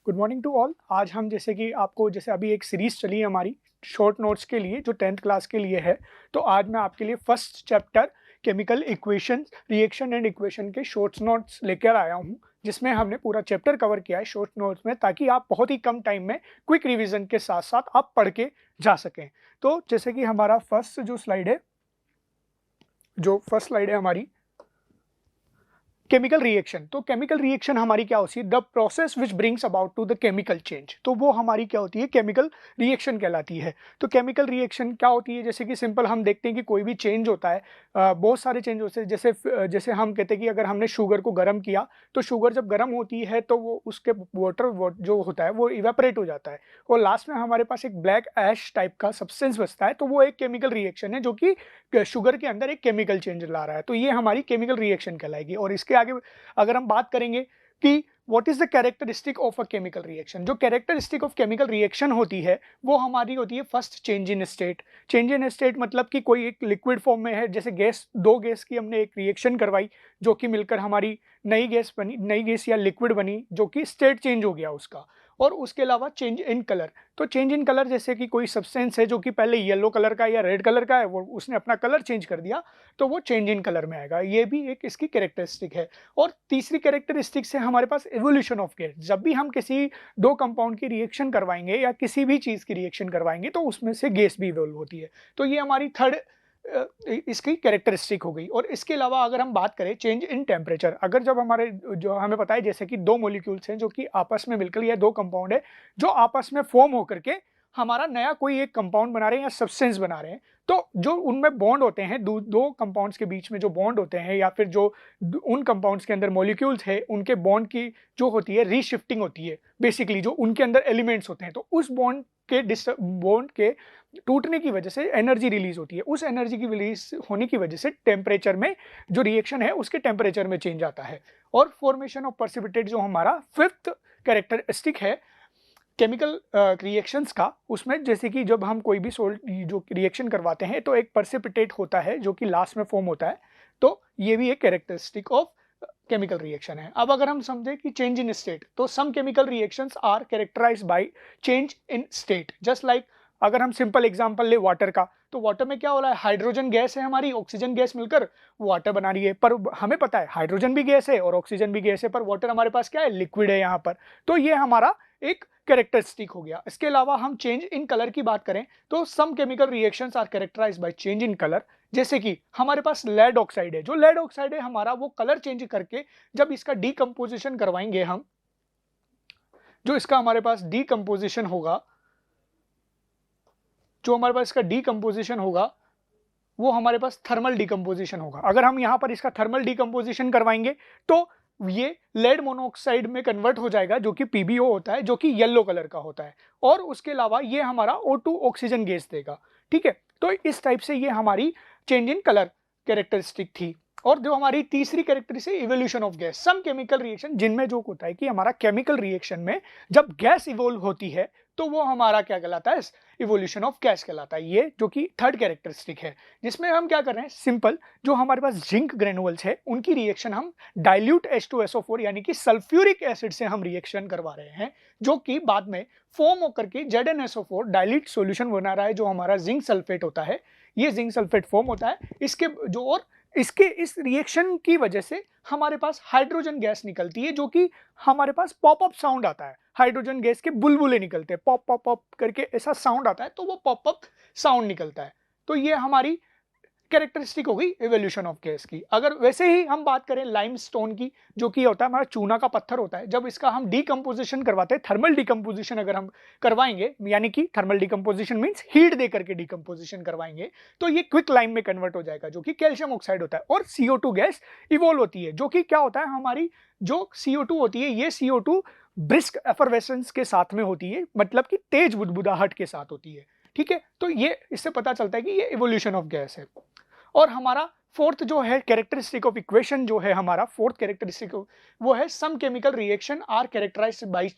Good morning to all. आज हम जैसे अभी एक सीरीज चली है हमारी शॉर्ट नोट्स के लिए जो 10th क्लास के लिए है। तो आज मैं आपके लिए first chapter chemical equation reaction and equation के शॉर्ट नोट्स लेकर आया हूं, जिसमें हमने पूरा चैप्टर कवर किया है शॉर्ट नोट्स में, ताकि आप बहुत ही कम टाइम में क्विक रिवीजन के साथ साथ आप पढ़ के जा सकें। तो जैसे कि हमारा फर्स्ट स्लाइड है हमारी केमिकल रिएक्शन। तो केमिकल रिएक्शन हमारी क्या होती है? The process which brings about to the chemical change. तो वो हमारी क्या होती है? केमिकल रिएक्शन कहलाती है। तो केमिकल रिएक्शन क्या होती है? जैसे कि सिंपल हम देखते हैं कि कोई भी चेंज होता है, बहुत सारे चेंज होते हैं। जैसे हम कहते हैं कि अगर हमने शुगर को गर्म किया तो शुगर जब गर्म होती है तो वो उसके वाटर जो होता है वो इवेपरेट हो जाता है और लास्ट में हमारे पास एक ब्लैक ऐश टाइप का सब्सटेंस बचता है। तो वो एक केमिकल रिएक्शन है जो कि शुगर के अंदर एक केमिकल चेंज ला रहा है। तो ये हमारी केमिकल रिएक्शन कहलाएगी। और इसके आगे अगर हम बात करेंगे कि what is the characteristic of a chemical reaction, जो कैरेक्टरिस्टिक ऑफ केमिकल रिएक्शन होती है वो हमारी होती है first change in state. Change in state मतलब कि कोई एक लिक्विड फॉर्म में है, जैसे दो गैस की हमने एक रिएक्शन करवाई जो कि मिलकर हमारी नई गैस या लिक्विड बनी, जो कि स्टेट चेंज हो गया उसका। और उसके अलावा चेंज इन कलर। तो चेंज इन कलर जैसे कि कोई सब्सटेंस है जो कि पहले येलो कलर का या रेड कलर का है, वो उसने अपना कलर चेंज कर दिया तो वो चेंज इन कलर में आएगा। ये भी एक इसकी कैरेक्टरिस्टिक है। और तीसरी कैरेक्टरिस्टिक है हमारे पास इवोल्यूशन ऑफ गैस। जब भी हम किसी दो कंपाउंड की रिएक्शन करवाएंगे या किसी भी चीज़ की रिएक्शन करवाएंगे तो उसमें से गैस भी इवोल्व होती है। तो ये हमारी थर्ड इसकी कैरेक्टरिस्टिक हो गई। और इसके अलावा अगर हम बात करें चेंज इन टेम्परेचर, अगर जब हमारे जो हमें पता है जैसे कि दो मॉलिक्यूल्स हैं जो कि आपस में मिलकर, या दो कंपाउंड है जो आपस में फॉर्म होकर के हमारा नया कोई एक कंपाउंड बना रहे हैं या सब्सटेंस बना रहे हैं, तो जो उनमें बॉन्ड होते हैं, दो कंपाउंड्स के बीच में जो बॉन्ड होते हैं या फिर जो उन कंपाउंड्स के अंदर मॉलिक्यूल्स है उनके बॉन्ड की जो होती है रीशिफ्टिंग होती है। बेसिकली जो उनके अंदर एलिमेंट्स होते हैं तो उस बॉन्ड के टूटने की वजह से एनर्जी रिलीज होती है। उस एनर्जी की रिलीज होने की वजह से टेम्परेचर में जो रिएक्शन है उसके टेम्परेचर में चेंज आता है। और फॉर्मेशन ऑफ प्रेसिपिटेट जो हमारा फिफ्थ कैरेक्टरिस्टिक है केमिकल रिएक्शंस का, उसमें जैसे कि जब हम कोई भी सोल्ट जो रिएक्शन करवाते हैं तो एक प्रेसिपिटेट होता है जो कि लास्ट में फॉर्म होता है। तो ये भी एक कैरेक्टरिस्टिक ऑफ केमिकल रिएक्शन है। अब अगर हम समझे कि चेंज इन स्टेट, तो some chemical reactions are characterized by change in state. Just like अगर हम सिंपल एग्जांपल ले वाटर का, तो वाटर में क्या हो रहा है? हाइड्रोजन गैस है हमारी, ऑक्सीजन गैस मिलकर वाटर बना रही है। पर हमें पता है हाइड्रोजन भी गैस है और ऑक्सीजन भी गैस है, पर वाटर हमारे पास क्या है? लिक्विड है यहाँ पर। तो ये हमारा एक कैरेक्टरिस्टिक हो गया। इसके अलावा हम चेंज इन कलर की बात करें तो some chemical reactions are characterized by change in colour. जैसे कि हमारे पास लेड ऑक्साइड है, जो लेड ऑक्साइड है हमारा वो कलर चेंज करके जब इसका डीकंपोजिशन करवाएंगे हम, जो इसका हमारे पास डीकंपोजिशन होगा, वो हमारे पास थर्मल डीकंपोजिशन होगा। अगर हम यहाँ पर इसका थर्मल डीकंपोजिशन करवाएंगे तो ये लेड मोनोऑक्साइड में कन्वर्ट हो जाएगा, जो कि पीबीओ होता है, जो कि येलो कलर का होता है। और उसके अलावा ये हमारा O2 ऑक्सीजन गैस देगा। ठीक है, तो इस टाइप से ये हमारी चेंज इन कलर कैरेक्टरिस्टिक थी। और जो हमारी तीसरी characteristic evolution of gas. Some chemical reaction जिनमें जो होता है कि हमारा केमिकल रिएक्शन में जब गैस इवोल्व होती है तो वो हमारा क्या कहलाता है? इवोल्यूशन ऑफ गैस कहलाता है। ये जो कि थर्ड कैरेक्टरिस्टिक है, जिसमें हम क्या कर रहे हैं? सिंपल जो हमारे पास जिंक ग्रेनुअल्स है उनकी रिएक्शन हम डाइल्यूट H2SO4 यानी कि सल्फ्यूरिक एसिड से हम रिएक्शन करवा रहे हैं, जो कि बाद में फॉर्म होकर के ZnSO4 डाइल्यूट सॉल्यूशन बना रहा है, जो हमारा जिंक सल्फेट होता है। ये जिंक सल्फेट फॉर्म होता है इसके जो, और इसके इस रिएक्शन की वजह से हमारे पास हाइड्रोजन गैस निकलती है, जो कि हमारे पास पॉप अप साउंड आता है। हाइड्रोजन गैस के बुलबुले निकलते हैं, पॉप पॉप पॉप करके ऐसा साउंड आता है, तो वो पॉप अप साउंड निकलता है। तो ये हमारी कैरेक्टरिस्टिक हो गई इवोल्यूशन ऑफ गैस की। अगर वैसे ही हम बात करें लाइमस्टोन की, जो कि होता है हमारा चूना का पत्थर होता है, जब इसका हम डीकंपोजिशन करवाते हैं, थर्मल डीकंपोजिशन अगर हम करवाएंगे, यानी कि थर्मल डीकंपोजिशन मींस हीट दे करके डीकंपोजिशन करवाएंगे, तो ये क्विक लाइम में कन्वर्ट हो जाएगा, जो कि कैल्शियम ऑक्साइड होता है। और CO2 गैस इवोल्व होती है, जो कि क्या होता है? हमारी जो CO2 होती है, ये CO2 ब्रिस्क एफरवेसेंस के साथ में होती है, मतलब कि तेज बुदबुदाहट के साथ होती है। ठीक है, तो ये इससे पता चलता है कि ये इवोल्यूशन ऑफ गैस है। और हमारा फोर्थ जो है कैरेक्टरिस्टिक ऑफ इक्वेशन, जो है हमारा फोर्थ कैरेक्टरिस्टिक, वो है some chemical reaction are characterized by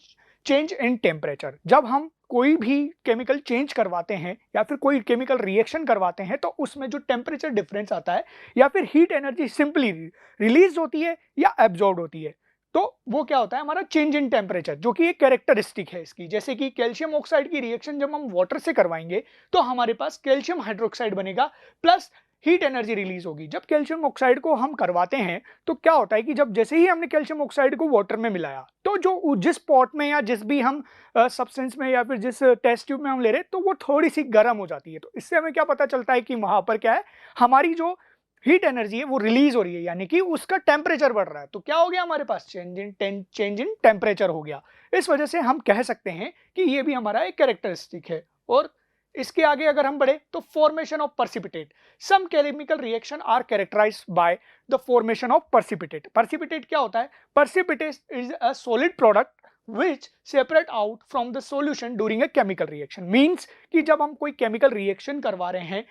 change in temperature. जब हम कोई भी केमिकल चेंज करवाते हैं या फिर कोई केमिकल रिएक्शन करवाते हैं तो उसमें जो टेम्परेचर डिफरेंस आता है या फिर हीट एनर्जी सिंपली रिलीज होती है या एब्जॉर्ब होती है, तो वो क्या होता है हमारा चेंज इन टेम्परेचर, जो कि एक कैरेक्टरिस्टिक है इसकी। जैसे कि कैल्शियम ऑक्साइड की रिएक्शन जब हम वाटर से करवाएंगे तो हमारे पास कैल्शियम हाइड्रोक्साइड बनेगा प्लस हीट एनर्जी रिलीज होगी। जब कैल्शियम ऑक्साइड को हम करवाते हैं तो क्या होता है कि जब जैसे ही हमने कैल्शियम ऑक्साइड को वाटर में मिलाया तो जो जिस पॉट में या जिस भी हम सब्सटेंस में या फिर जिस टेस्ट ट्यूब में हम ले रहे हैं तो वो थोड़ी सी गर्म हो जाती है। तो इससे हमें क्या पता चलता है कि वहां पर क्या है, हमारी जो हीट एनर्जी है वो रिलीज हो रही है, यानी कि उसका टेम्परेचर बढ़ रहा है। तो क्या हो गया हमारे पास, चेंज इन टेम्परेचर हो गया। इस वजह से हम कह सकते हैं कि ये भी हमारा एक कैरेक्टरिस्टिक है। और इसके आगे अगर हम बढ़े तो formation of precipitate, some chemical reaction are characterized by the formation of precipitate. Precipitate क्या होता है, precipitate is a solid product which separate out from the solution during a chemical reaction। Means कि जब हम कोई केमिकल रिएक्शन करवा रहे हैं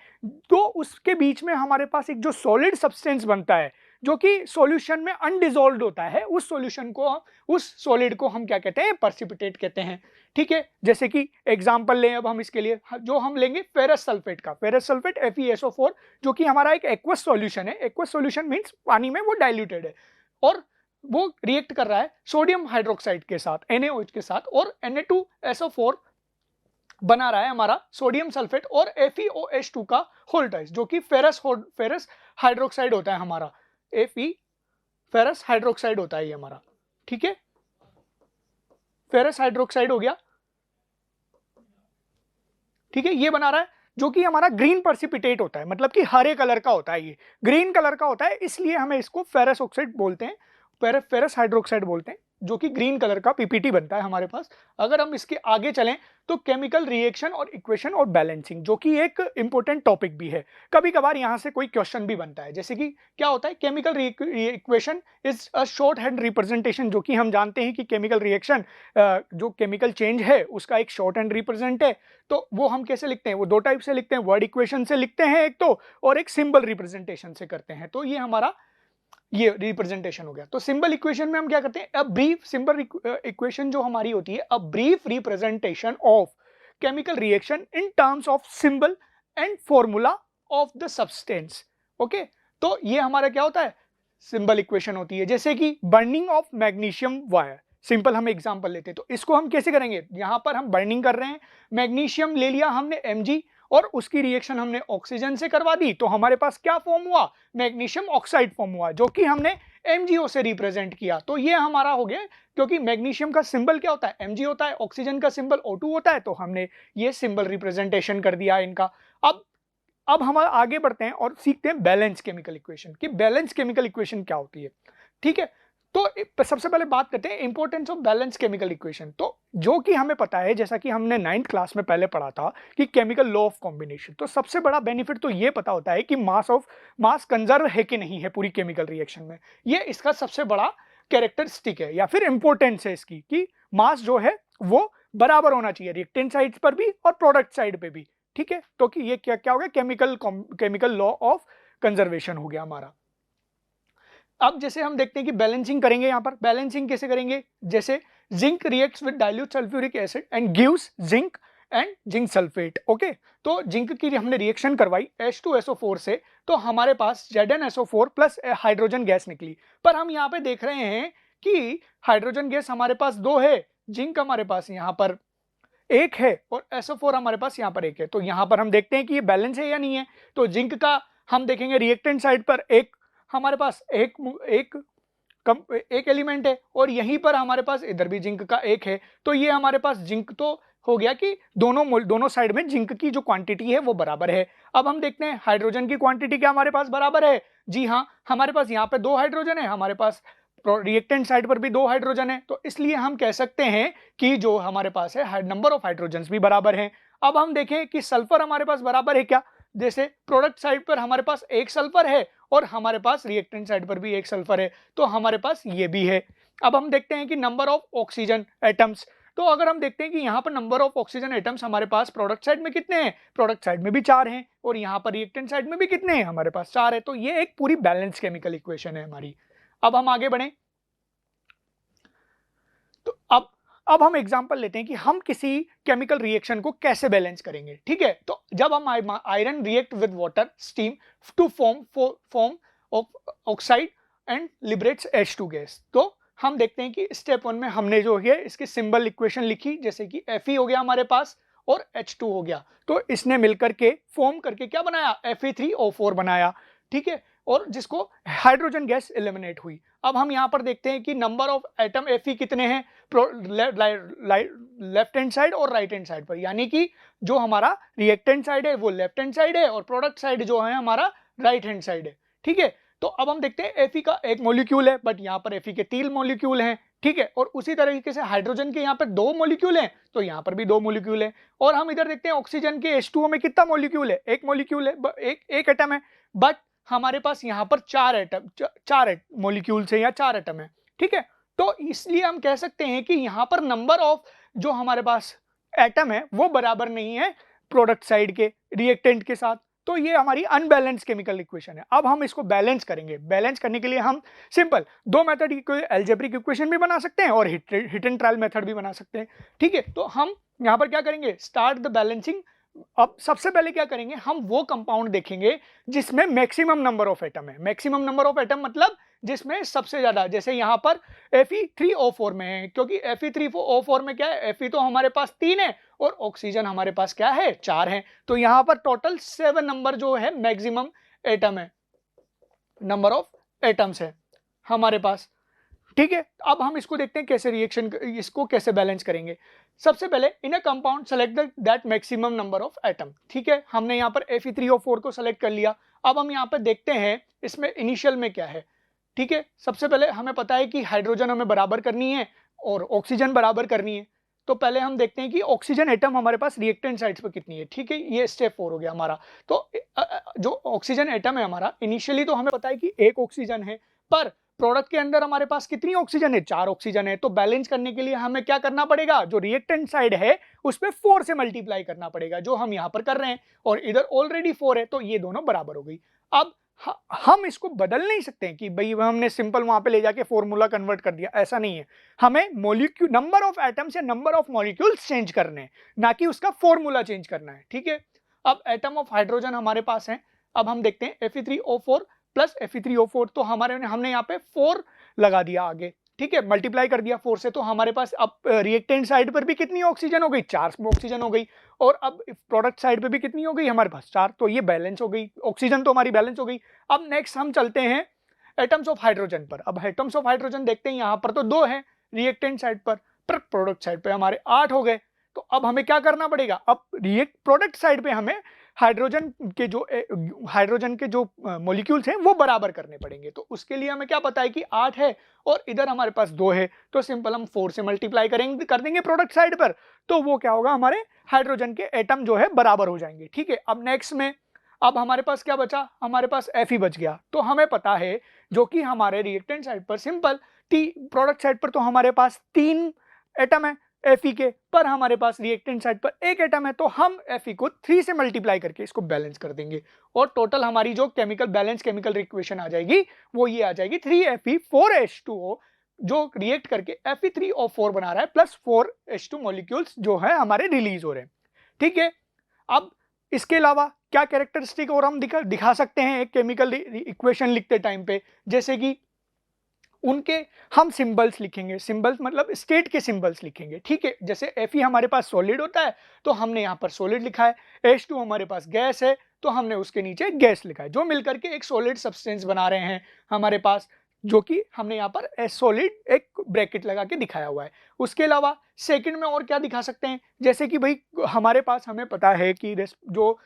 तो उसके बीच में हमारे पास एक जो सॉलिड सब्सटेंस बनता है जो कि सॉल्यूशन में अनडिजोल्व्ड होता है, उस सॉल्यूशन को, उस सॉलिड को हम क्या कहते हैं, पर्सिपिटेट कहते हैं। ठीक है, जैसे कि एग्जांपल लें अब हम इसके लिए, जो हम लेंगे फेरस सल्फेट का, फेरस सल्फेट FeSO4, जो कि हमारा एक एक्वस सॉल्यूशन है। एक्वस सॉल्यूशन मीन्स पानी में वो डाइल्यूटेड है और वो रिएक्ट कर रहा है सोडियम हाइड्रोक्साइड के साथ, NaOH के साथ, और Na2SO4 बना रहा है हमारा सोडियम सल्फेट और FeOH2 का होल्टाइज, जो कि फेरस हाइड्रोक्साइड होता है हमारा, फेरस हाइड्रोक्साइड होता है ये हमारा। ठीक है, फेरस हाइड्रोक्साइड हो गया। ठीक है, ये बना रहा है जो कि हमारा ग्रीन पर्सिपिटेट होता है, मतलब कि हरे कलर का होता है, ये ग्रीन कलर का होता है, इसलिए हमें इसको फेरस ऑक्साइड बोलते हैं, फेरस हाइड्रोक्साइड बोलते हैं, जो कि ग्रीन कलर का PPT बनता है हमारे पास। अगर हम इसके आगे चलें तो केमिकल रिएक्शन और इक्वेशन और बैलेंसिंग, जो कि एक इंपॉर्टेंट टॉपिक भी है, कभी कभार यहां से कोई क्वेश्चन भी बनता है। जैसे कि क्या होता है, chemical equation is a short hand representation, जो कि हम जानते हैं कि केमिकल रिएक्शन जो केमिकल चेंज है उसका एक शॉर्ट हैंड रिप्रेजेंट है। तो वो हम कैसे लिखते हैं, वो दो टाइप से लिखते हैं, वर्ड इक्वेशन से लिखते हैं एक तो, और एक सिंबल रिप्रेजेंटेशन से करते हैं। तो ये हमारा ये रिप्रेजेंटेशन हो गया। तो सिंबल इक्वेशन में हम क्या करते हैं, अ ब्रीफ सिंबल इक्वेशन जो हमारी होती है, a brief representation of chemical reaction in terms of symbol and formula of the substance. Okay, तो ये हमारा क्या होता है, सिंबल इक्वेशन होती है। जैसे कि burning of magnesium wire, simple हम एग्जांपल लेते हैं, तो इसको हम कैसे करेंगे, यहां पर हम बर्निंग कर रहे हैं, मैग्नीशियम ले लिया हमने Mg और उसकी रिएक्शन हमने ऑक्सीजन से करवा दी, तो हमारे पास क्या फॉर्म हुआ, मैग्नीशियम ऑक्साइड फॉर्म हुआ, जो कि हमने MgO से रिप्रेजेंट किया। तो ये हमारा हो गया, क्योंकि मैग्नीशियम का सिंबल क्या होता है, Mg होता है, ऑक्सीजन का सिंबल O2 होता है, तो हमने ये सिंबल रिप्रेजेंटेशन कर दिया इनका। अब हम आगे बढ़ते हैं और सीखते हैं बैलेंस केमिकल इक्वेशन, कि बैलेंस केमिकल इक्वेशन क्या होती है। ठीक है, तो सबसे पहले बात करते हैं importance of balance chemical equation. तो जो कि हमें पता है, जैसा कि हमने 9th क्लास में पहले पढ़ा था कि केमिकल लॉ ऑफ कॉम्बिनेशन, तो सबसे बड़ा बेनिफिट तो ये पता होता है कि मास कंजर्व है कि नहीं है पूरी केमिकल रिएक्शन में। ये इसका सबसे बड़ा कैरेक्टरिस्टिक है या फिर इंपॉर्टेंस है इसकी, कि मास जो है वो बराबर होना चाहिए रिएक्टेंट साइड पर भी और प्रोडक्ट साइड पे भी। ठीक है, तो कि ये क्या क्या हो गया, केमिकल लॉ ऑफ कंजर्वेशन हो गया हमारा। अब जैसे हम देखते हैं कि बैलेंसिंग करेंगे, यहां पर बैलेंसिंग कैसे करेंगे, जैसे zinc reacts with dilute sulphuric acid and gives zinc and zinc sulphate. Okay, तो जिंक की हमने रिएक्शन करवाई H2SO4 से, तो हमारे पास ZnSO4 प्लस हाइड्रोजन गैस निकली। पर हम यहाँ पे देख रहे हैं कि हाइड्रोजन गैस हमारे पास 2 है, जिंक हमारे पास यहाँ पर 1 है और SO4 हमारे पास यहाँ पर 1 है। तो यहाँ पर हम देखते हैं कि ये बैलेंस है या नहीं है। तो जिंक का हम देखेंगे रिएक्टेंट साइड पर एक हमारे पास एक एलिमेंट है और यहीं पर हमारे पास इधर भी जिंक का 1 है। तो ये हमारे पास जिंक तो हो गया कि दोनों साइड में जिंक की जो क्वांटिटी है वो बराबर है। अब हम देखते हैं हाइड्रोजन की क्वांटिटी क्या हमारे पास बराबर है। जी हाँ, हमारे पास यहाँ पे 2 हाइड्रोजन है, हमारे पास रिएक्टेंट साइड पर भी 2 हाइड्रोजन है। तो इसलिए हम कह सकते हैं कि जो हमारे पास है नंबर ऑफ हाइड्रोजन भी बराबर है। अब हम देखें कि सल्फर हमारे पास बराबर है क्या, जैसे प्रोडक्ट साइड पर हमारे पास 1 सल्फर है और हमारे पास रिएक्टेंट साइड पर भी 1 सल्फर है, तो हमारे पास ये भी है। अब हम देखते हैं कि नंबर ऑफ ऑक्सीजन एटम्स, तो अगर हम देखते हैं कि यहाँ पर नंबर ऑफ ऑक्सीजन एटम्स हमारे पास प्रोडक्ट साइड में कितने हैं, प्रोडक्ट साइड में भी 4 हैं और यहाँ पर रिएक्टेंट साइड में भी कितने हैं, हमारे पास 4 है। तो ये एक पूरी बैलेंस केमिकल इक्वेशन है हमारी। अब हम आगे बढ़े, तो अब हम एग्जांपल लेते हैं कि हम किसी केमिकल रिएक्शन को कैसे बैलेंस करेंगे। ठीक है, तो जब हम iron react with water steam to form oxide and liberates H2 gas, तो हम देखते हैं कि स्टेप 1 में हमने जो है इसकी सिंबल इक्वेशन लिखी, जैसे कि Fe हो गया हमारे पास और H2 हो गया, तो इसने मिलकर के फॉर्म करके क्या बनाया, Fe3O4 बनाया, ठीक है, और जिसको हाइड्रोजन गैस एलिमिनेट हुई। अब हम यहाँ पर देखते हैं कि नंबर ऑफ एटम Fe कितने हैं लेफ्ट हैंड साइड और राइट हैंड साइड पर, यानी कि जो हमारा रिएक्टेंट साइड है वो लेफ्ट हैंड साइड है और प्रोडक्ट साइड जो है हमारा राइट हैंड साइड है, ठीक है। तो अब हम देखते हैं Fe का एक मॉलिक्यूल है, बट यहाँ पर Fe के 3 मॉलिक्यूल हैं, ठीक है, और उसी तरीके से हाइड्रोजन के यहाँ पर 2 मॉलिक्यूल हैं, तो यहाँ पर भी 2 मॉलिक्यूल हैं। और हम इधर देखते हैं ऑक्सीजन के H2O में कितना मॉलिक्यूल है, एक मॉलिक्यूल है, एक एटम है, बट हमारे पास यहाँ पर 4 एटम, 4 मॉलिक्यूल्स है या 4 एटम है, ठीक है। तो इसलिए हम कह सकते हैं कि यहाँ पर नंबर ऑफ जो हमारे पास एटम है वो बराबर नहीं है प्रोडक्ट साइड के रिएक्टेंट के साथ, तो ये हमारी अनबैलेंस केमिकल इक्वेशन है। अब हम इसको बैलेंस करेंगे, बैलेंस करने के लिए हम सिंपल 2 मेथड की एल्जेब्रिक इक्वेशन भी बना सकते हैं और हिट एंड ट्रायल मेथड भी बना सकते हैं, ठीक है। तो हम यहाँ पर क्या करेंगे, स्टार्ट द बैलेंसिंग। अब सबसे पहले क्या करेंगे, हम वो कंपाउंड देखेंगे जिसमें मैक्सिमम नंबर ऑफ एटम है। मैक्सिमम नंबर ऑफ एटम मतलब जिसमें सबसे ज्यादा, जैसे यहाँ पर Fe3O4 में है, क्योंकि Fe3O4 में क्या है, Fe तो हमारे पास 3 है और ऑक्सीजन हमारे पास क्या है, 4 है, तो यहाँ पर टोटल 7 नंबर जो है मैक्सिमम एटम है, नंबर ऑफ एटम्स है हमारे पास, ठीक है। अब हम इसको देखते हैं कैसे रिएक्शन, इसको कैसे बैलेंस करेंगे। सबसे पहले in a compound select that maximum number of atom, ठीक है, हमने यहाँ पर Fe3O4 को सेलेक्ट कर लिया। अब हम यहाँ पर देखते हैं इसमें इनिशियल में क्या है, ठीक है। सबसे पहले हमें पता है कि हाइड्रोजन हमें बराबर करनी है और ऑक्सीजन बराबर करनी है, तो पहले हम देखते हैं कि ऑक्सीजन एटम हमारे पास रिएक्टेंट साइड्स पर कितनी है, ठीक है, ये स्टेप 4 हो गया हमारा। तो जो ऑक्सीजन एटम है हमारा, इनिशियली तो हमें पता है कि 1 ऑक्सीजन है, पर प्रोडक्ट के अंदर हमारे पास कितनी ऑक्सीजन है, 4 ऑक्सीजन है, तो बैलेंस करने के लिए हमें क्या करना पड़ेगा, जो रिएक्टेंट साइड है उस पे 4 से मल्टीप्लाई करना पड़ेगा, जो हम यहाँ पर कर रहे हैं, और इधर ऑलरेडी 4 है, तो ये दोनों बराबर हो गई। अब हम इसको बदल नहीं सकते हैं कि भाई हमने सिंपल वहां पे ले जाके फॉर्मूला कन्वर्ट कर दिया, ऐसा नहीं है। हमें मॉलिक्यूल नंबर ऑफ एटम्स या नंबर ऑफ मॉलिक्यूल्स चेंज करने हैं, ना कि उसका फॉर्मूला चेंज करना है, ठीक है। अब एटम ऑफ हाइड्रोजन हमारे पास है, अब हम देखते हैं Fe3O4 प्लस Fe3O4, तो हमने यहाँ पे 4 लगा दिया आगे, ठीक है, मल्टीप्लाई कर दिया 4 से, तो हमारे पास अब रिएक्टेंट साइड पर भी कितनी ऑक्सीजन हो गई, 4 ऑक्सीजन हो गई, और अब प्रोडक्ट साइड पे भी कितनी हो गई हमारे पास, 4, तो ये बैलेंस हो गई, ऑक्सीजन तो हमारी बैलेंस हो गई। अब नेक्स्ट हम चलते हैं एटम्स ऑफ हाइड्रोजन पर। अब एटम्स ऑफ हाइड्रोजन देखते हैं, यहाँ पर तो 2 है रिएक्टेंट साइड पर प्रोडक्ट साइड पे हमारे 8 हो गए, तो अब हमें क्या करना पड़ेगा, अब प्रोडक्ट साइड पे हमें हाइड्रोजन के जो मॉलिक्यूल्स हैं वो बराबर करने पड़ेंगे। तो उसके लिए हमें क्या पता है कि 8 है और इधर हमारे पास 2 है, तो सिंपल हम 4 से मल्टीप्लाई कर देंगे प्रोडक्ट साइड पर, तो वो क्या होगा, हमारे हाइड्रोजन के एटम जो है बराबर हो जाएंगे, ठीक है। अब नेक्स्ट में अब हमारे पास क्या बचा, हमारे पास Fe बच गया, तो हमें पता है जो कि हमारे रिएक्टेंट साइड पर सिंपल प्रोडक्ट साइड पर तो हमारे पास 3 एटम है Fe के, पर हमारे पास रिएक्टेंट साइड पर 1 एटम है, तो हम Fe को 3 से मल्टीप्लाई करके इसको बैलेंस कर देंगे, और टोटल हमारी जो केमिकल इक्वेशन आ जाएगी वो ये आ जाएगी 3Fe4H2O, जो रिएक्ट करके Fe3O4 बना रहा है, प्लस 4H2 मॉलिक्यूल्स जो है हमारे रिलीज हो रहे हैं, ठीक है। अब इसके अलावा क्या कैरेक्टरिस्टिक और हम दिखा सकते हैं एक केमिकल इक्वेशन लिखते टाइम पे, जैसे कि उनके हम सिंबल्स लिखेंगे, सिंबल्स मतलब स्टेट के सिंबल्स लिखेंगे, ठीक है। जैसे Fe हमारे पास सॉलिड होता है, तो हमने यहाँ पर सॉलिड लिखा है, H2 हमारे पास गैस है, तो हमने उसके नीचे गैस लिखा है, जो मिलकर के एक सॉलिड सब्सटेंस बना रहे हैं हमारे पास, जो कि हमने यहाँ पर सॉलिड एक ब्रैकेट लगा के दिखाया हुआ है। उसके अलावा सेकंड में और क्या दिखा सकते हैं, जैसे कि भाई हमारे पास हमें पता है कि जो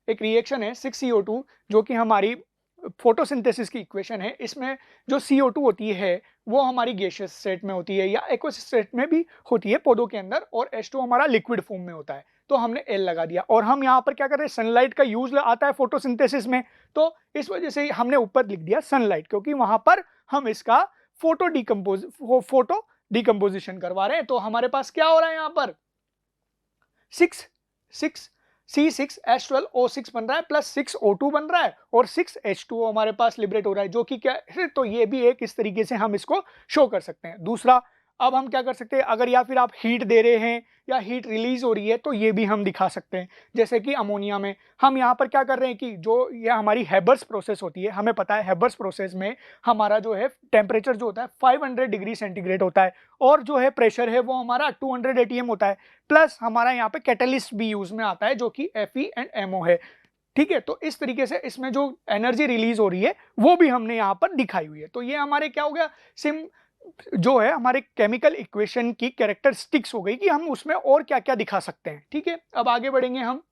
एक रिएक्शन है 6CO2, जो कि हमारी फोटोसिंथेसिस की इक्वेशन है, इसमें जो CO2 होती है वो हमारी गैसियस स्टेट में होती है या एक्वस स्टेट में भी होती है पौधों के अंदर, और H2 हमारा लिक्विड फॉर्म में होता है, तो हमने L लगा दिया। और हम यहाँ पर क्या कर रहे हैं, सनलाइट का यूज आता है फोटोसिंथेसिस में, तो इस वजह से हमने ऊपर लिख दिया सनलाइट, क्योंकि वहां पर हम इसका फोटो डिकम्पोजिशन करवा रहे हैं। तो हमारे पास क्या हो रहा है, यहाँ पर 6C6H12O6 बन रहा है, प्लस 6O2 बन रहा है, और 6H2O हमारे पास लिबरेट हो रहा है, जो कि क्या है, तो ये भी एक इस तरीके से हम इसको शो कर सकते हैं। दूसरा अब हम क्या कर सकते हैं, अगर या फिर आप हीट दे रहे हैं या हीट रिलीज हो रही है तो ये भी हम दिखा सकते हैं। जैसे कि अमोनिया में हम यहाँ पर क्या कर रहे हैं कि जो ये हमारी हैबर्स प्रोसेस होती है, हमें पता है हैबर्स प्रोसेस में हमारा जो है टेम्परेचर जो होता है 500 डिग्री सेंटीग्रेड होता है, और जो है प्रेशर है वो हमारा 200 एटीएम होता है, प्लस हमारा यहाँ पे कैटलिस्ट भी यूज में आता है जो कि Fe एंड MO है। ठीक है, तो इस तरीके से इसमें जो एनर्जी रिलीज हो रही है वो भी हमने यहाँ पर दिखाई हुई है। तो ये हमारे क्या हो गया, सिम जो है हमारे केमिकल इक्वेशन की कैरेक्टरिस्टिक्स हो गई कि हम उसमें और क्या क्या दिखा सकते हैं। ठीक है, अब आगे बढ़ेंगे हम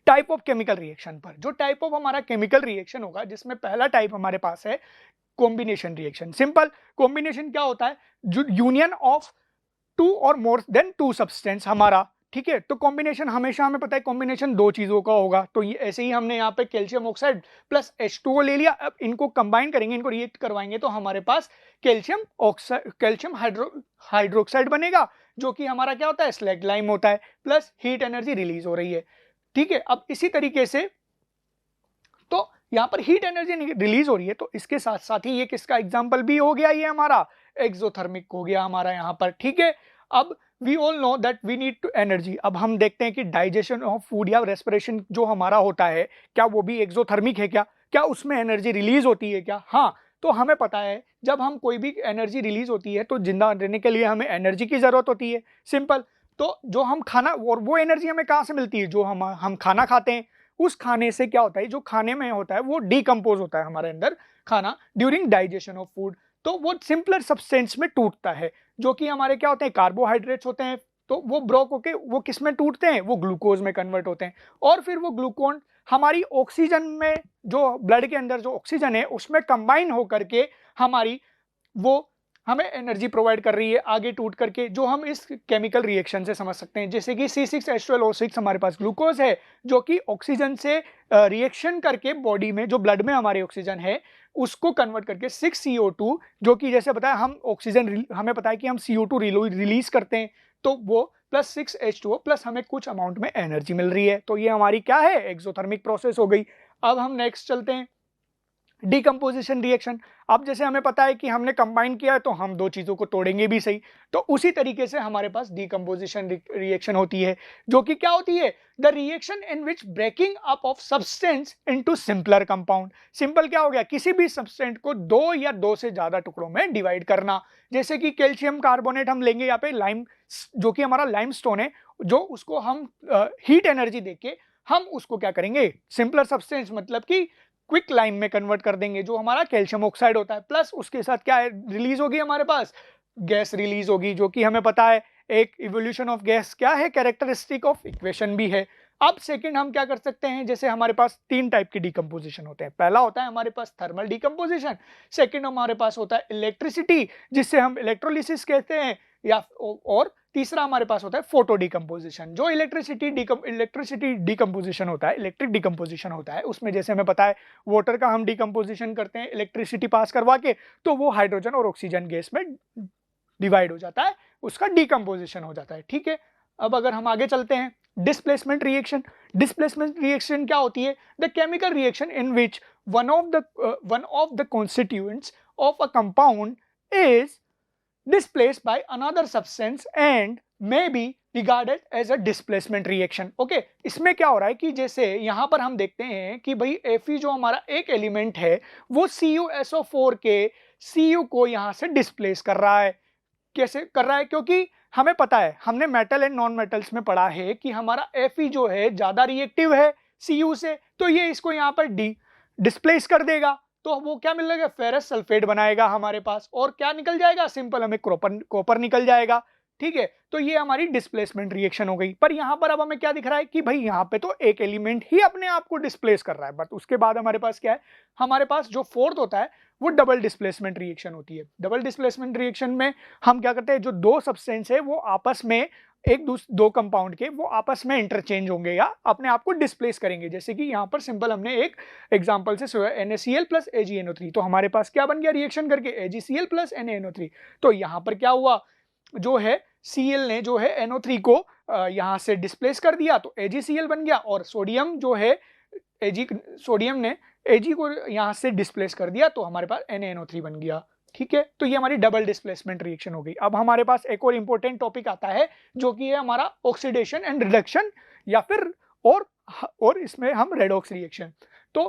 टाइप ऑफ केमिकल रिएक्शन पर। जो टाइप ऑफ हमारा केमिकल रिएक्शन होगा, जिसमें पहला टाइप हमारे पास है कॉम्बिनेशन रिएक्शन। सिंपल कॉम्बिनेशन क्या होता है, जो यूनियन ऑफ टू और मोर देन टू सब्सटेंस हमारा। ठीक है, तो कॉम्बिनेशन हमेशा हमें पता है कॉम्बिनेशन दो चीजों का होगा, तो ये ऐसे ही हमने यहाँ पे कैल्शियम ऑक्साइड प्लस H2O ले लिया। अब इनको कंबाइन करेंगे, इनको रिएक्ट करवाएंगे तो हमारे पास कैल्शियम ऑक्साइड, कैल्शियम हाइड्रोक्साइड बनेगा, जो कि हमारा क्या होता है, स्लैग लाइम होता है, प्लस हीट एनर्जी रिलीज हो रही है। ठीक है, अब इसी तरीके से तो यहाँ पर हीट एनर्जी रिलीज हो रही है, तो इसके साथ साथ ही ये किसका एग्जाम्पल भी हो गया, ये हमारा एक्सोथर्मिक हो गया हमारा यहाँ पर। ठीक है, अब we all know that we need to energy. अब हम देखते हैं कि डाइजेशन ऑफ फूड या रेस्पिरेशन जो हमारा होता है, क्या वो भी एक्सोथर्मिक है, क्या उसमें एनर्जी रिलीज होती है क्या? हाँ, तो हमें पता है जब हम कोई भी एनर्जी रिलीज होती है तो जिंदा रहने के लिए हमें एनर्जी की जरूरत होती है। सिंपल, तो जो हम खाना, और वो एनर्जी हमें कहाँ से मिलती है, जो हम खाना खाते हैं, उस खाने से क्या होता है, जो खाने में होता है वो डिकम्पोज होता है हमारे अंदर खाना ड्यूरिंग डाइजेशन ऑफ फूड, तो वो सिंपलर सब्सटेंस में टूटता है, जो कि हमारे क्या होते हैं, कार्बोहाइड्रेट्स होते हैं। तो वो ब्रोक होके वो किस में टूटते हैं, वो ग्लूकोज में कन्वर्ट होते हैं, और फिर वो ग्लूकोन हमारी ऑक्सीजन में, जो ब्लड के अंदर जो ऑक्सीजन है उसमें कंबाइन होकर के हमारी वो हमें एनर्जी प्रोवाइड कर रही है आगे टूट करके, जो हम इस केमिकल रिएक्शन से समझ सकते हैं। जैसे कि C6H12O6 हमारे पास ग्लूकोज है, जो कि ऑक्सीजन से रिएक्शन करके बॉडी में, जो ब्लड में हमारे ऑक्सीजन है उसको कन्वर्ट करके 6CO2, जो कि जैसे बताया हम ऑक्सीजन, हमें पता है कि हम CO2 रिलीज करते हैं, तो वो प्लस 6H2O प्लस हमें कुछ अमाउंट में एनर्जी मिल रही है। तो ये हमारी क्या है, एक्सोथर्मिक प्रोसेस हो गई। अब हम नेक्स्ट चलते हैं, डिकम्पोजिशन रिएक्शन। अब जैसे हमें पता है कि हमने कंबाइन किया है तो हम दो चीजों को तोड़ेंगे भी सही, तो उसी तरीके से हमारे पास डिकम्पोजिशन रिएक्शन होती है, जो कि क्या होती है, the reaction in which breaking up of substance into simpler compound. Simple क्या हो गया, किसी भी सब्सटेंस को दो या दो से ज्यादा टुकड़ों में डिवाइड करना। जैसे कि कैल्शियम कार्बोनेट हम लेंगे यहाँ पे, लाइम, जो कि हमारा लाइमस्टोन है, जो उसको हम हीट एनर्जी देके हम उसको क्या करेंगे, सिंपलर सब्सटेंस मतलब कि क्विक लाइम में कन्वर्ट कर देंगे, जो हमारा कैल्शियम ऑक्साइड होता है, प्लस उसके साथ क्या है, रिलीज होगी हमारे पास गैस रिलीज होगी, जो कि हमें पता है एक इवोल्यूशन ऑफ गैस क्या है, कैरेक्टरिस्टिक ऑफ इक्वेशन भी है। अब सेकंड हम क्या कर सकते हैं, जैसे हमारे पास तीन टाइप की डिकम्पोजिशन होते हैं। पहला होता है हमारे पास थर्मल डिकम्पोजिशन, सेकंड हमारे पास होता है इलेक्ट्रिसिटी जिससे हम इलेक्ट्रोलिसिस कहते हैं, या और तीसरा हमारे पास होता है फोटो डिकम्पोजिशन। जो इलेक्ट्रिसिटी डिकम्पोजिशन होता है, इलेक्ट्रिक डिकम्पोजिशन होता है, उसमें जैसे हमें पता है वाटर का हम डिकम्पोजिशन करते हैं इलेक्ट्रिसिटी पास करवा के, तो वो हाइड्रोजन और ऑक्सीजन गैस में डिवाइड हो जाता है, उसका डिकम्पोजिशन हो जाता है। ठीक है, अब अगर हम आगे चलते हैं, डिस्प्लेसमेंट रिएक्शन। डिस्प्लेसमेंट रिएक्शन क्या होती है, the chemical reaction in which one of the constituents of a compound is displaced by another substance and may be regarded as a displacement reaction। Okay, इसमें क्या हो रहा है कि जैसे यहां पर हम देखते हैं कि भाई Fe जो हमारा एक एलिमेंट है वो CuSO4 के Cu को यहां से डिस्प्लेस कर रहा है। कैसे कर रहा है, क्योंकि हमें पता है, हमने मेटल एंड नॉन मेटल्स में पढ़ा है कि हमारा Fe जो है ज्यादा रिएक्टिव है Cu से, तो ये इसको यहां पर डिस्प्लेस कर देगा, तो वो क्या मिलेगा, फेरस सल्फेट बनाएगा हमारे पास, और क्या निकल जाएगा, सिंपल हमें कॉपर निकल जाएगा। ठीक है, तो ये हमारी डिस्प्लेसमेंट रिएक्शन हो गई। पर यहां पर अब हमें क्या दिख रहा है कि भाई यहां पे तो एक एलिमेंट ही अपने आप को डिस्प्लेस कर रहा है, बट उसके बाद हमारे पास क्या है, हमारे पास जो फोर्थ होता है वो डबल डिस्प्लेसमेंट रिएक्शन होती है। डबल डिस्प्लेसमेंट रिएक्शन में हम क्या करते हैं, जो दो सब्सटेंस है वो आपस में दो कंपाउंड के वो आपस में इंटरचेंज होंगे या अपने आप को डिस्प्लेस करेंगे। जैसे कि यहाँ पर सिंपल हमने एक एग्जांपल से NaCl प्लस AgNO3, तो हमारे पास क्या बन गया रिएक्शन करके, AgCl प्लस NaNO3। तो यहाँ पर क्या हुआ, जो है Cl ने जो है NO3 को यहाँ से डिस्प्लेस कर दिया, तो AgCl बन गया, और सोडियम जो है सोडियम ने Ag को यहाँ से डिस्प्लेस कर दिया, तो हमारे पास NaNO3 बन गया। ठीक है, तो ये हमारी डबल डिस्प्लेसमेंट रिएक्शन हो गई। अब हमारे पास एक और इंपॉर्टेंट टॉपिक आता है जो कि है हमारा ऑक्सीडेशन एंड रिडक्शन, या फिर और इसमें हम रेडॉक्स रिएक्शन। तो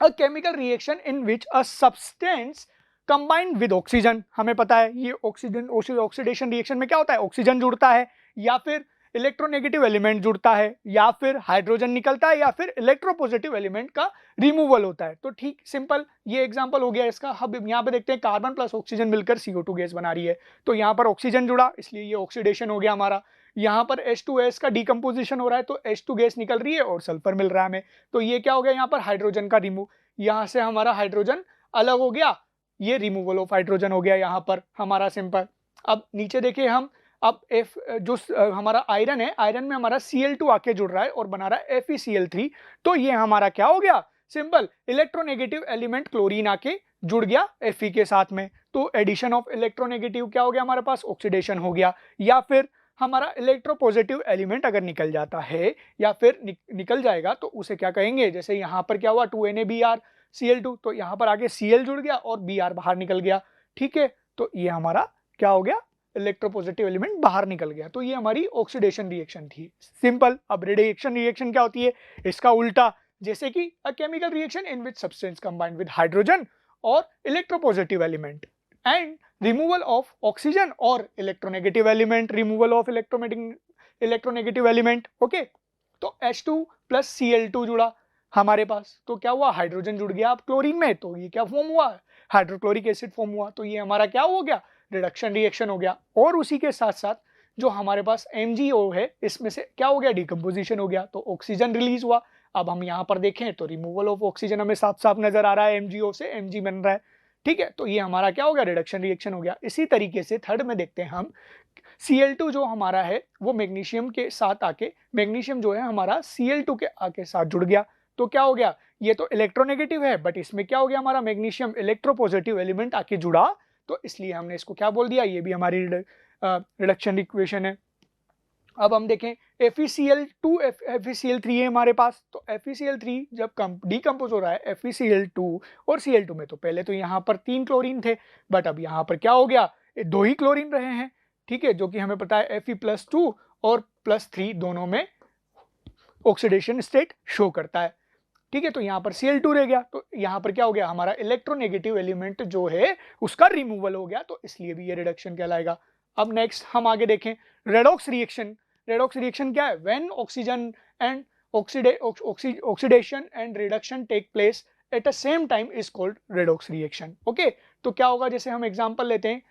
अ chemical reaction in which a substance combined with oxygen, हमें पता है ये ऑक्सीडेशन रिएक्शन में क्या होता है, ऑक्सीजन जुड़ता है, या फिर इलेक्ट्रोनेगेटिव एलिमेंट जुड़ता है, या फिर हाइड्रोजन निकलता है, या फिर इलेक्ट्रोपॉजिटिव एलिमेंट का रिमूवल होता है। तो ठीक सिंपल ये एग्जांपल हो गया इसका। अब यहाँ पे देखते हैं कार्बन प्लस ऑक्सीजन मिलकर CO2 गैस बना रही है, तो यहाँ पर ऑक्सीजन जुड़ा इसलिए ये ऑक्सीडेशन हो गया हमारा। यहाँ पर H2S का डिकम्पोजिशन हो रहा है तो H2 गैस निकल रही है और सल्फर मिल रहा है हमें, तो ये क्या हो गया, यहाँ पर हाइड्रोजन का रिमूव, यहाँ से हमारा हाइड्रोजन अलग हो गया, ये रिमूवल ऑफ हाइड्रोजन हो गया यहाँ पर हमारा सिंपल। अब नीचे देखिए हम, अब F जो हमारा आयरन है, आयरन में हमारा Cl2 आके जुड़ रहा है और बना रहा है FeCl3, तो ये हमारा क्या हो गया, सिंपल इलेक्ट्रोनेगेटिव एलिमेंट क्लोरीन आके जुड़ गया Fe के साथ में, तो एडिशन ऑफ इलेक्ट्रोनेगेटिव क्या हो गया हमारे पास, ऑक्सीडेशन हो गया। या फिर हमारा इलेक्ट्रोपॉजिटिव एलिमेंट अगर निकल जाता है या फिर निकल जाएगा तो उसे क्या कहेंगे, जैसे यहाँ पर क्या हुआ 2NaBrCl2, तो यहाँ पर आगे Cl जुड़ गया और Br बाहर निकल गया, ठीक है, तो ये हमारा क्या हो गया, इलेक्ट्रोपॉजिटिव एलिमेंट बाहर निकल गया, तो ये हमारी ऑक्सीडेशन रिएक्शन थी सिंपल। अब रेडिएशन रिएक्शन क्या होती है, इसका उल्टा, जैसे कि a chemical reaction in which substance combined with hydrogen और electropositive element and removal of oxygen और electronegative element, removal of electronegative element, okay. तो H2 प्लस Cl2 जुड़ा हमारे पास, तो क्या हुआ, हाइड्रोजन जुड़ गया अब क्लोरीन में, तो ये क्या फॉर्म हुआ, हाइड्रोक्लोरिक एसिड फॉर्म हुआ, तो ये हमारा क्या हो गया, रिडक्शन रिएक्शन हो गया। और उसी के साथ साथ जो हमारे पास MgO है, इसमें से क्या हो गया, डिकम्पोजिशन हो गया, तो ऑक्सीजन रिलीज हुआ। अब हम यहाँ पर देखें तो रिमूवल ऑफ ऑक्सीजन हमें साफ साफ नजर आ रहा है, MgO से Mg बन रहा है, ठीक है, तो ये हमारा क्या हो गया, रिडक्शन रिएक्शन हो गया। इसी तरीके से थर्ड में देखते हैं हम, Cl2 जो हमारा है वो मैग्नीशियम के साथ आके, मैग्नीशियम जो है हमारा Cl2 के आके साथ जुड़ गया, तो क्या हो गया, ये तो इलेक्ट्रोनेगेटिव है बट इसमें क्या हो गया हमारा, मैग्नीशियम इलेक्ट्रोपॉजिटिव एलिमेंट आके जुड़ा, तो इसलिए हमने इसको क्या बोल दिया, ये भी हमारी रिडक्शन इक्वेशन है। अब हम देखें FeCl2 FeCl3 है हमारे पास, तो FeCl3 जब डिकम्पोज हो रहा है FeCl2 और Cl2 में, तो पहले तो यहाँ पर 3 क्लोरीन थे बट अब यहाँ पर क्या हो गया, 2 ही क्लोरीन रहे हैं, ठीक है, जो कि हमें पता है Fe+2 और +3 दोनों में ऑक्सीडेशन स्टेट शो करता है, ठीक है, तो यहाँ पर Cl2 रह गया, तो यहाँ पर क्या हो गया, हमारा इलेक्ट्रोनेगेटिव एलिमेंट जो है उसका रिमूवल हो गया, तो इसलिए भी ये रिडक्शन कहलाएगा। अब नेक्स्ट हम आगे देखें रेडॉक्स रिएक्शन। रेडॉक्स रिएक्शन क्या है, when oxygen and oxidation and reduction take place at a same time is called redox reaction, okay. तो क्या होगा, जैसे हम एग्जांपल लेते हैं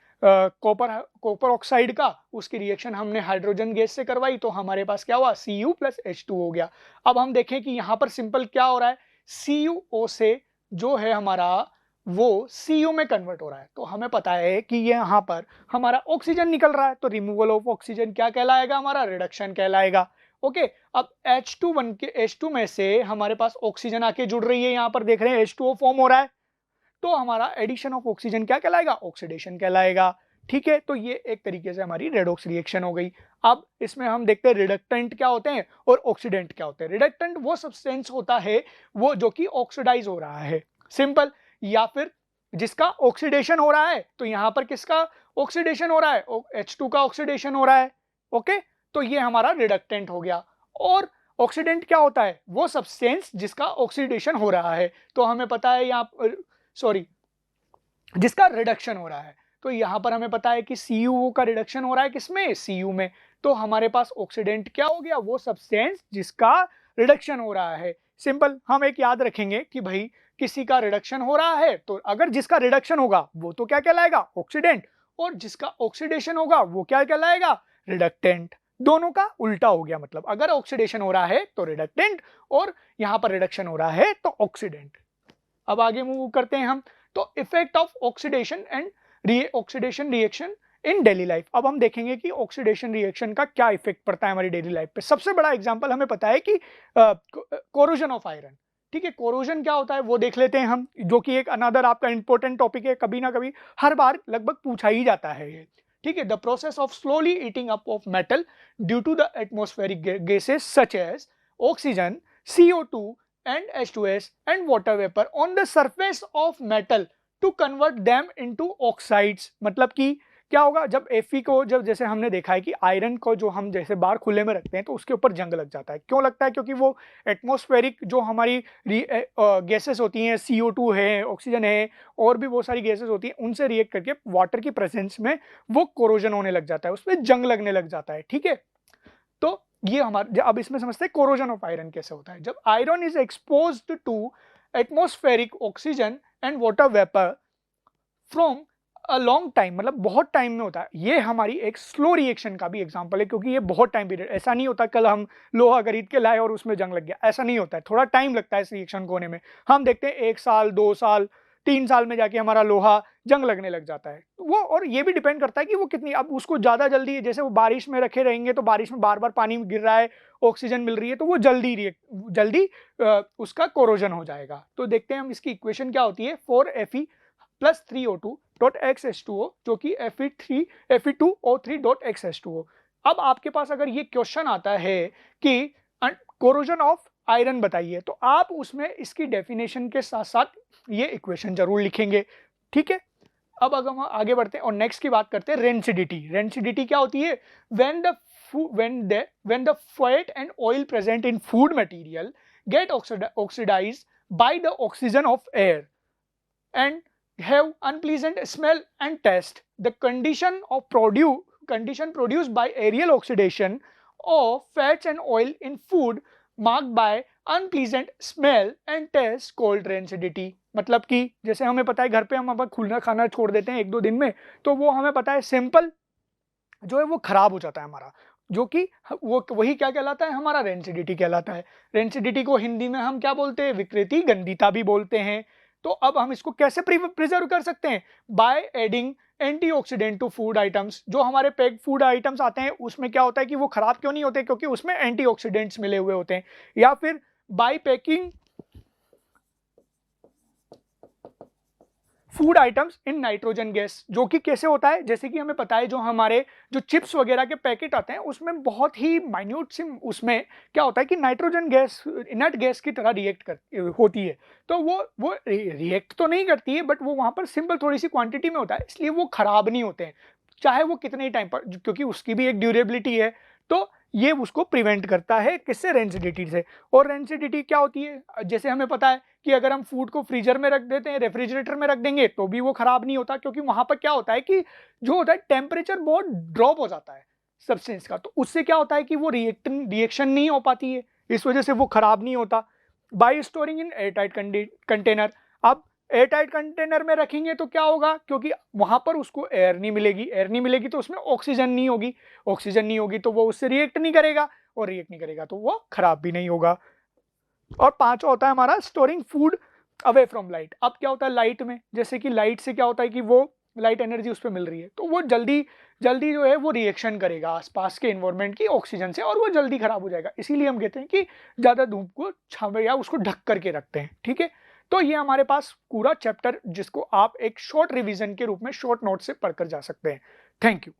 कॉपर ऑक्साइड का, उसकी रिएक्शन हमने हाइड्रोजन गैस से करवाई, तो हमारे पास क्या हुआ, Cu प्लस H2 हो गया। अब हम देखें कि यहाँ पर सिंपल क्या हो रहा है, CuO से जो है हमारा वो Cu में कन्वर्ट हो रहा है, तो हमें पता है कि ये यहाँ पर हमारा ऑक्सीजन निकल रहा है, तो रिमूवल ऑफ ऑक्सीजन क्या कहलाएगा, हमारा रिडक्शन कहलाएगा, ओके। अब H2 में से हमारे पास ऑक्सीजन आके जुड़ रही है, यहाँ पर देख रहे हैं H2O फॉर्म हो रहा है, तो हमारा एडिशन ऑफ ऑक्सीजन क्या कहलाएगा, ऑक्सीडेशन कहलाएगा, ठीक है। तो ये एक तरीके से हमारी रेडॉक्स रिएक्शन हो गई। अब इसमें हम देखते हैं रिडक्टेंट क्या होते हैं और ऑक्सीडेंट क्या होते हैं। रिडक्टेंट वो सब्सटेंस होता है वो जो कि ऑक्सीडाइज हो रहा है, सिंपल, या फिर जिसका ऑक्सीडेशन हो रहा है, तो यहां पर किसका ऑक्सीडेशन हो रहा है, H2 का ऑक्सीडेशन हो रहा है, ओके, तो ये हमारा रिडक्टेंट हो गया। और ऑक्सीडेंट क्या होता है, वो सब्सटेंस जिसका ऑक्सीडेशन हो रहा है, तो हमें पता है यहाँ जिसका रिडक्शन हो रहा है, तो यहां पर हमें पता है कि CuO का रिडक्शन हो रहा है किसमें, Cu में, तो हमारे पास ऑक्सीडेंट क्या हो गया, वो सब्सटेंस जिसका रिडक्शन हो रहा है। सिंपल, हम एक याद रखेंगे कि भाई किसी का रिडक्शन हो रहा है तो अगर जिसका रिडक्शन होगा वो तो क्या कहलाएगा, ऑक्सीडेंट, और जिसका ऑक्सीडेशन होगा वो क्या कहलाएगा, रिडक्टेंट। दोनों का उल्टा हो गया, मतलब अगर ऑक्सीडेशन हो रहा है तो रिडक्टेंट और यहां पर रिडक्शन हो रहा है तो ऑक्सीडेंट। अब आगे मूव करते हैं हम, तो effect of oxidation and oxidation reaction in daily life. अब हम देखेंगे कि ऑक्सीडेशन रिएक्शन का क्या इफेक्ट पड़ता है हमारी डेली लाइफ पे। सबसे बड़ा एग्जांपल हमें पता है कि कोरोजन ऑफ आयरन, ठीक है, कोरोजन क्या होता है वो देख लेते हैं हम, जो कि एक अनदर आपका इंपॉर्टेंट टॉपिक है, कभी ना कभी हर बार लगभग पूछा ही जाता है ये, ठीक है। The process of slowly eating up of metal due to the atmospheric gases such as oxygen, CO2 and H2S and water vapor on the surface of metal to convert them into oxides. मतलब कि क्या होगा, जब Fe को, जब जैसे हमने देखा है कि आयरन को जो हम जैसे बाहर खुले में रखते हैं तो उसके ऊपर जंग लग जाता है। क्यों लगता है? क्योंकि वो एटमॉस्फेरिक जो हमारी गैसेस होती हैं, CO2 है, ऑक्सीजन है, और भी बहुत सारी गैसेस होती हैं, उनसे रिएक्ट करके वाटर की प्रेजेंस में वो कोरोजन होने लग जाता है, उसमें जंग लगने लग जाता है। ठीक है, तो ये हमारे, अब इसमें समझते हैं कोरोजन ऑफ आयरन कैसे होता है। जब iron is exposed to atmospheric oxygen and water vapour from a long time, मतलब बहुत टाइम में होता है। ये हमारी एक स्लो रिएक्शन का भी एग्जांपल है, क्योंकि ये बहुत टाइम पीरियड, ऐसा नहीं होता कल हम लोहा खरीद के लाए और उसमें जंग लग गया, ऐसा नहीं होता है। थोड़ा टाइम लगता है इस रिएक्शन को होने में। हम देखते हैं 1 साल 2 साल 3 साल में जाके हमारा लोहा जंग लगने लग जाता है वो। और ये भी डिपेंड करता है कि वो कितनी, अब उसको ज़्यादा जल्दी, जैसे वो बारिश में रखे रहेंगे तो बारिश में बार बार पानी गिर रहा है, ऑक्सीजन मिल रही है, तो वो जल्दी उसका कोरोजन हो जाएगा। तो देखते हैं हम इसकी इक्वेशन क्या होती है, 4Fe plus 3O2 dot XH2O, जो कि Fe2O3 डॉट XH2O। अब आपके पास अगर ये क्वेश्चन आता है कि कोरोजन ऑफ आयरन बताइए, तो आप उसमें इसकी डेफिनेशन के साथ साथ ये इक्वेशन जरूर लिखेंगे। ठीक है, अब अगर हम आगे बढ़ते हैं और नेक्स्ट की बात करते हैं, रेंसिडिटी। रेंसिडिटी क्या होती है? when the fat and oil present in food material get oxidized by the oxygen of air and have unpleasant smell and taste, the condition produced by aerial oxidation of fats and oil in food marked by unpleasant smell and taste called rancidity. मतलब कि जैसे हमें पता है घर पे हम अपन खुला खाना छोड़ देते हैं 1-2 दिन में, तो वो हमें पता है सिंपल जो है वो खराब हो जाता है हमारा, जो कि वो वही क्या कहलाता है, हमारा रेंसिडिटी कहलाता है। रेंसिडिटी को हिंदी में हम क्या बोलते हैं? विकृति, गंदिता भी बोलते हैं। तो अब हम इसको कैसे प्रिजर्व कर सकते हैं? By adding antioxidant to food items. जो हमारे पैक्ड फूड आइटम्स आते हैं उसमें क्या होता है कि वो खराब क्यों नहीं होते? क्योंकि उसमें एंटीऑक्सीडेंट्स मिले हुए होते हैं। या फिर by packing food items in nitrogen gas, जो कि कैसे होता है? जैसे कि हमें पता है जो हमारे जो चिप्स वगैरह के पैकेट आते हैं उसमें बहुत ही माइन्यूट सी उसमें क्या होता है कि नाइट्रोजन गैस इनर्ट गैस की तरह होती है। तो वो रिएक्ट तो नहीं करती है, बट वो वहाँ पर सिंपल थोड़ी सी क्वांटिटी में होता है, इसलिए वो खराब नहीं होते हैं चाहे वो कितने टाइम पर, क्योंकि उसकी भी एक ड्यूरेबिलिटी है। तो ये उसको प्रिवेंट करता है, किससे? रेंसिडिटी से। और रेंसिडिटी क्या होती है? जैसे हमें पता है कि अगर हम फूड को फ्रीजर में रख देते हैं, रेफ्रिजरेटर में रख देंगे, तो भी वो खराब नहीं होता, क्योंकि वहां पर क्या होता है कि जो होता है टेम्परेचर बहुत ड्रॉप हो जाता है सब्सटेंस का, तो उससे क्या होता है कि वो रिएक्शन नहीं हो पाती है, इस वजह से वो खराब नहीं होता। Bye storing in airtight container. अब एयरटाइट कंटेनर में रखेंगे तो क्या होगा? क्योंकि वहां पर उसको एयर नहीं मिलेगी, एयर नहीं मिलेगी तो उसमें ऑक्सीजन नहीं होगी, ऑक्सीजन नहीं होगी तो वो उससे रिएक्ट नहीं करेगा, और रिएक्ट नहीं करेगा तो वो खराब भी नहीं होगा। और 5 होता है हमारा storing food away from light. अब क्या होता है लाइट में? जैसे कि लाइट से क्या होता है कि वो लाइट एनर्जी उस पर मिल रही है, तो वो जल्दी जल्दी जो है वो रिएक्शन करेगा आसपास के एनवायरनमेंट की ऑक्सीजन से, और वो जल्दी खराब हो जाएगा। इसीलिए हम कहते हैं कि ज़्यादा धूप को छावे या उसको ढक करके रखते हैं। ठीक है, तो ये हमारे पास पूरा चैप्टर, जिसको आप एक शॉर्ट रिवीजन के रूप में शॉर्ट नोट से पढ़कर जा सकते हैं। Thank you.